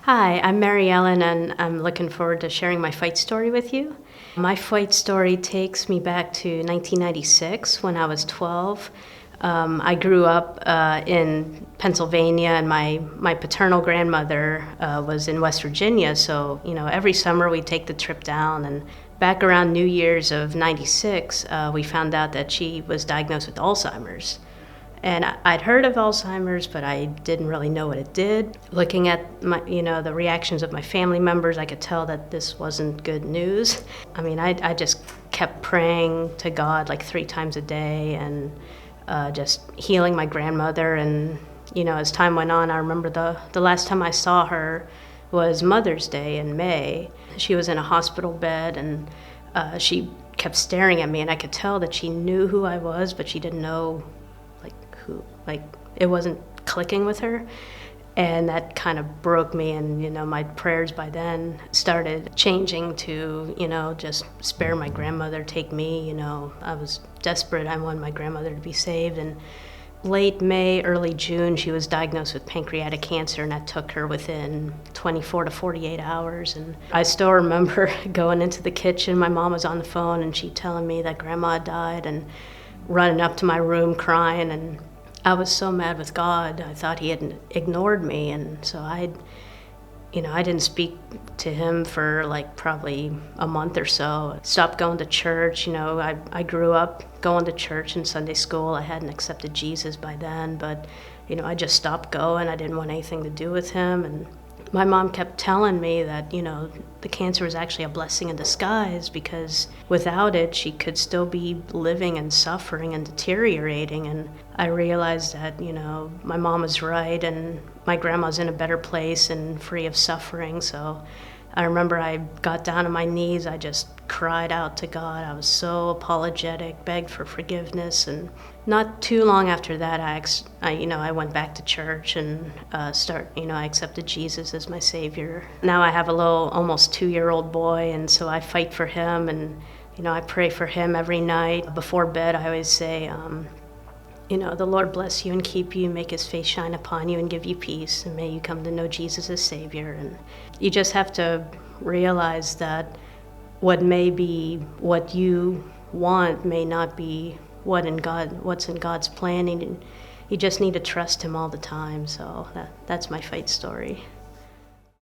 Hi, I'm Mary Ellen, and I'm looking forward to sharing my fight story with you. My fight story takes me back to 1996 when I was 12. I grew up in Pennsylvania, and my paternal grandmother was in West Virginia. So, every summer we'd take the trip down. And back around New Year's of 96, we found out that she was diagnosed with Alzheimer's. And I'd heard of Alzheimer's, but I didn't really know what it did. Looking at the reactions of my family members, I could tell that this wasn't good news. I mean, I just kept praying to God like 3 times a day and just healing my grandmother. And, as time went on, I remember the last time I saw her was Mother's Day in May. She was in a hospital bed, and she kept staring at me, and I could tell that she knew who I was, but she didn't know it wasn't clicking with her. And that kind of broke me, and my prayers by then started changing to just spare my grandmother, take me. I was desperate. I wanted my grandmother to be saved. And late May, early June, she was diagnosed with pancreatic cancer, and that took her within 24 to 48 hours. And I still remember going into the kitchen. My mom was on the phone, and she telling me that grandma had died, and running up to my room crying. And I was so mad with God. I thought he had ignored me. And so I didn't speak to him for probably a month or so. Stopped going to church. I grew up going to church and Sunday school. I hadn't accepted Jesus by then, but I just stopped going. I didn't want anything to do with him. And my mom kept telling me that, the cancer was actually a blessing in disguise, because without it, she could still be living and suffering and deteriorating. And I realized that, my mom was right, and my grandma's in a better place and free of suffering. So I remember I got down on my knees. I just cried out to God. I was so apologetic, begged for forgiveness. And not too long after that, I went back to church and I accepted Jesus as my Savior. Now I have a little, almost 2-year-old boy, and so I fight for him, and I pray for him every night. Before bed, I always say, the Lord bless you and keep you, make his face shine upon you and give you peace, and may you come to know Jesus as Savior. And you just have to realize that what may be what you want may not be what's in God's planning, and you just need to trust him all the time. So that's my fight story.